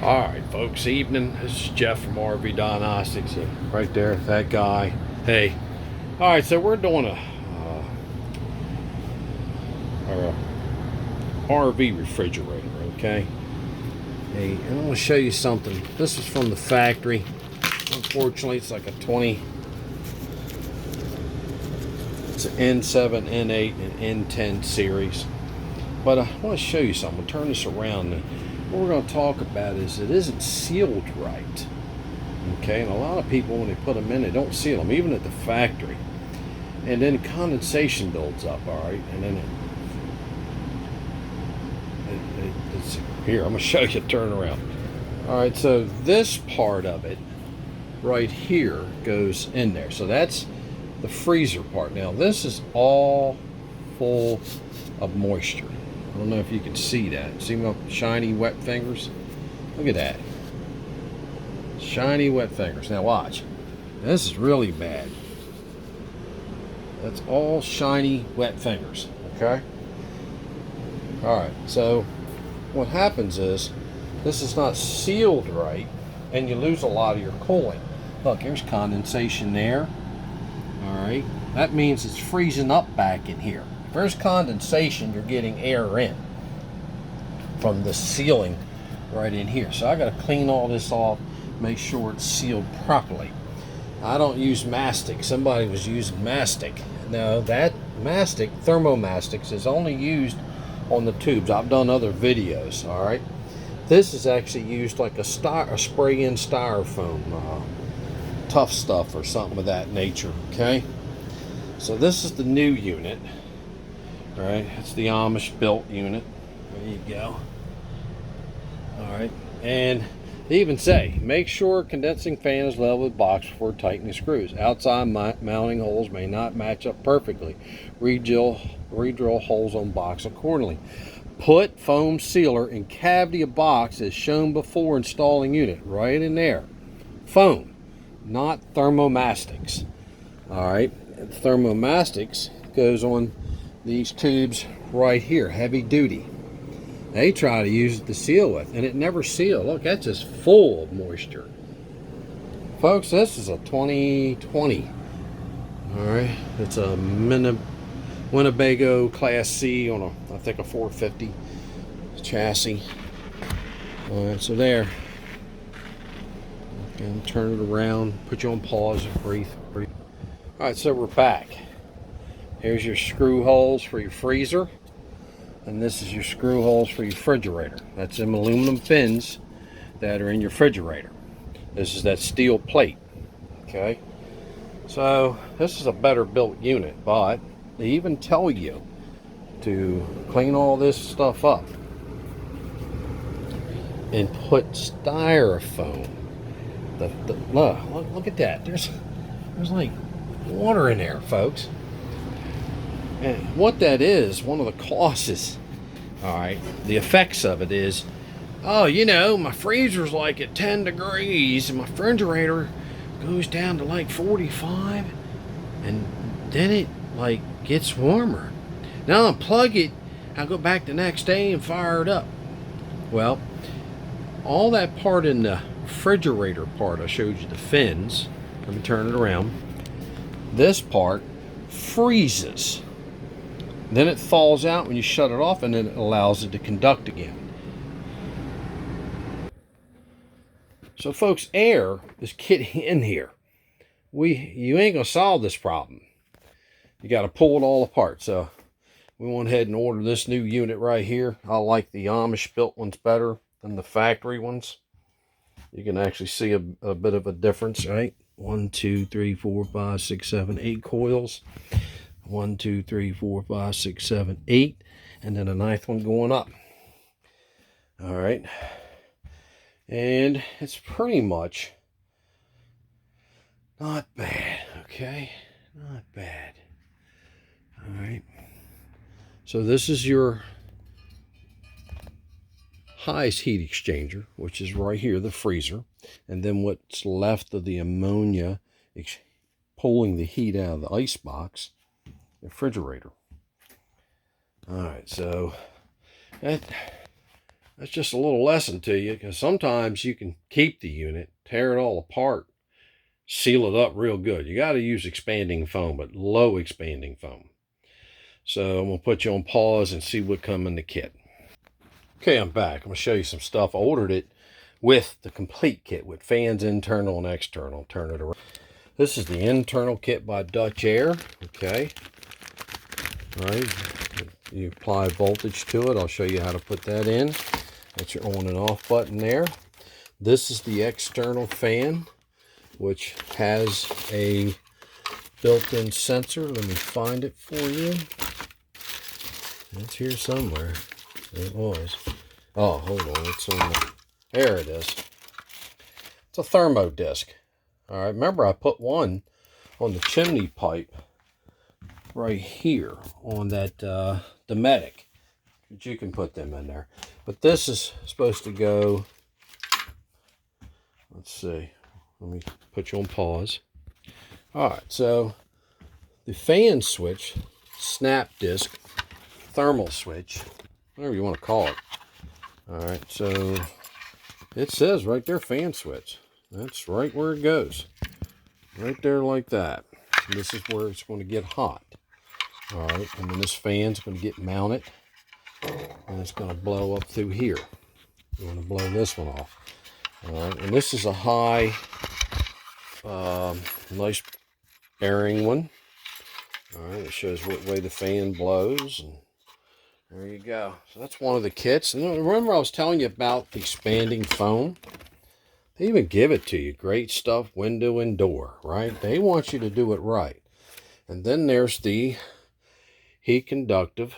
Alright folks, evening. This is Jeff from Rvdiagnostics. Right there, that guy. Hey. Alright, so we're doing a RV refrigerator, okay? Hey, and I'm going to show you something. This is from the factory. Unfortunately, it's like a it's an N7, N8, and N10 series. But I want to show you something. We'll turn this around. And what we're going to talk about is it isn't sealed right. Okay, and a lot of people, when they put them in, they don't seal them, even at the factory. And then condensation builds up, all right? And then it's here, I'm going to show you, turn around. All right, so this part of it right here goes in there. So that's the freezer part. Now, this is all full of moisture. I don't know if you can see that. See my shiny, wet fingers? Look at that. Shiny, wet fingers. Now watch. This is really bad. That's all shiny, wet fingers. Okay? Alright, so what happens is this is not sealed right, and you lose a lot of your cooling. Look, there's condensation there. Alright? That means it's freezing up back in here. If there's condensation, you're getting air in from the sealing right in here. So I got to clean all this off, make sure it's sealed properly. I don't use mastic. Somebody was using mastic. No, that mastic, thermomastics, is only used on the tubes. I've done other videos, all right? This is actually used like a spray-in styrofoam, tough stuff or something of that nature, okay? So this is the new unit. All right, it's the Amish built unit. There you go. All right, and they even say, make sure condensing fan is level with box before tightening screws. Outside mounting holes may not match up perfectly. Redrill holes on box accordingly. Put foam sealer in cavity of box as shown before installing unit. Right in there. Foam, not thermomastics. All right, thermomastics goes on these tubes right here, heavy duty. They try to use it to seal with, and it never seals. Look, that's just full of moisture. Folks, this is a 2020. All right, it's a Winnebago Class C on I think a 450 chassis. All right, so there. And turn it around, put you on pause, and breathe. All right, so we're back. Here's your screw holes for your freezer, and this is your screw holes for your refrigerator. That's them aluminum fins that are in your refrigerator. This is that steel plate, okay? So this is a better built unit, but they even tell you to clean all this stuff up and put styrofoam. Look at that. There's like water in there, folks. And what that is, one of the causes, all right, the effects of it is, oh, you know, my freezer's like at 10 degrees and my refrigerator goes down to like 45, and then it like gets warmer. Now I'll plug it, I'll go back the next day and fire it up. Well, all that part in the refrigerator part, I showed you the fins. Let me turn it around. This part freezes. Then it thaws out when you shut it off, and then it allows it to conduct again. So folks, air is getting in here. You ain't gonna solve this problem. You got to pull it all apart. So we went ahead and ordered this new unit right here. I like the Amish built ones better than the factory ones. You can actually see a bit of a difference, right? 1, 2, 3, 4, 5, 6, 7, 8 coils. 1, 2, 3, 4, 5, 6, 7, 8, and then a ninth one going up. All right, and it's pretty much not bad. Okay, not bad. All right, so this is your highest heat exchanger, which is right here, the freezer, and then what's left of the ammonia pulling the heat out of the ice box. Refrigerator. All right, so that that's just a little lesson to you, because sometimes you can keep the unit, tear it all apart, seal it up real good. You got to use expanding foam, but low expanding foam. So I'm going to put you on pause and see what come in the kit. Okay, I'm back. I'm going to show you some stuff. I ordered it with the complete kit with fans, internal and external. Turn it around. This is the internal kit by Dutch Air. Okay. All right. You apply voltage to it. I'll show you how to put that in. That's your on and off button there. This is the external fan, which has a built-in sensor. Let me find it for you. It's here somewhere. It was. Oh, hold on. It's on the... There it is. It's a thermo disc. All right. Remember, I put one on the chimney pipe right here on that Dometic. But you can put them in there. But this is supposed to go... Let's see. Let me put you on pause. All right. So the fan switch, snap disc, thermal switch, whatever you want to call it. All right, so it says right there fan switch. That's right where it goes. Right there like that. And this is where it's going to get hot. All right, and then this fan's going to get mounted. And it's going to blow up through here. You want to blow this one off. All right, and this is a high, nice bearing one. All right, it shows what way the fan blows, and there you go. So that's one of the kits. And remember I was telling you about the expanding foam? They even give it to you. Great stuff, window and door, right? They want you to do it right. And then there's the heat conductive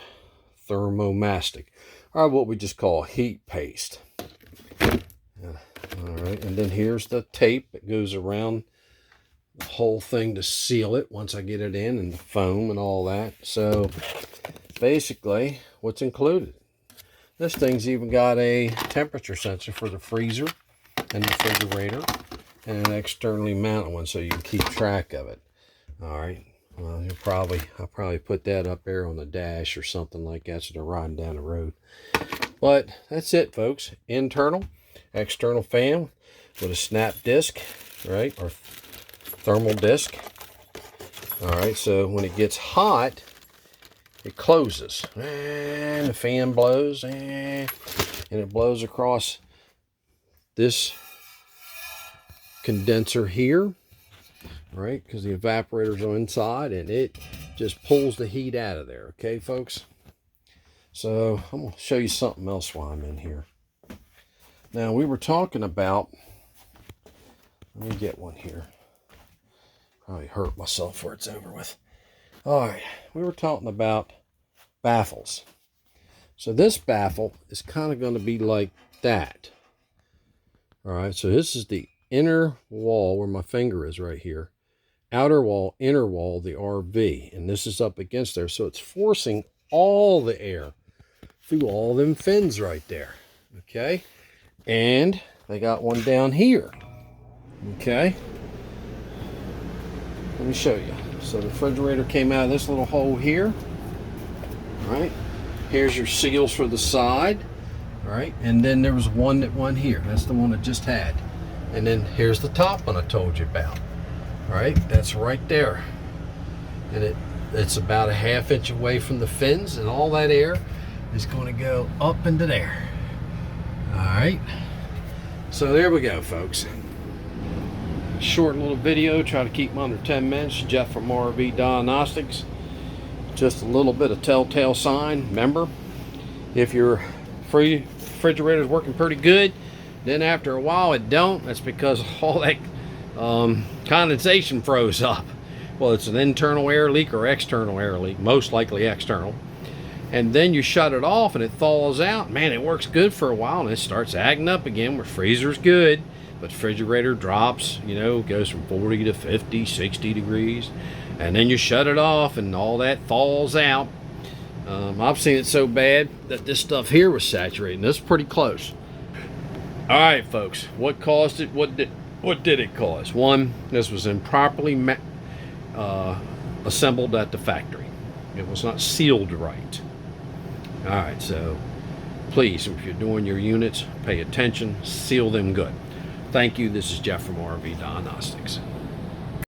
thermomastic, or what we just call heat paste. All right, and then here's the tape that goes around the whole thing to seal it once I get it in, and the foam and all that. So basically, what's included? This thing's even got a temperature sensor for the freezer and the refrigerator, and an externally mounted one so you can keep track of it. All right. Well, I'll probably put that up there on the dash or something like that so they're riding down the road. But that's it, folks. Internal, external fan with a snap disc, right, or thermal disc. All right, so when it gets hot, it closes, and the fan blows, and it blows across this condenser here, right, because the evaporators are inside, and it just pulls the heat out of there. Okay, folks? So I'm going to show you something else while I'm in here. Now, we were talking about, let me get one here. Probably hurt myself before it's over with. All right, we were talking about baffles. So this baffle is kind of going to be like that. All right, so this is the inner wall where my finger is right here. Outer wall, inner wall, the RV. And this is up against there. So it's forcing all the air through all them fins right there. Okay? And they got one down here. Okay? Let me show you. So the refrigerator came out of this little hole here. All right? Here's your seals for the side. All right? And then there was one that went here. That's the one I just had. And then here's the top one I told you about. All right? That's right there. And it's about a ½ inch away from the fins, and all that air is going to go up into there. All right? So there we go, folks. Short little video, try to keep them under 10 minutes. Jeff from Rvdiagnostics. Just a little bit of telltale sign. Remember, if your refrigerator is working pretty good, then after a while it don't, that's because all that condensation froze up. Well, it's an internal air leak or external air leak, most likely external. And then you shut it off and it thaws out. Man, it works good for a while and it starts acting up again where freezer's good. But refrigerator drops, you know, goes from 40 to 50, 60 degrees. And then you shut it off and all that thaws out. I've seen it so bad that this stuff here was saturating. This is pretty close. All right, folks, what caused it? What did it cause? One, this was improperly assembled at the factory. It was not sealed right. All right, so please, if you're doing your units, pay attention, seal them good. Thank you. This is Jeff from Rvdiagnostics.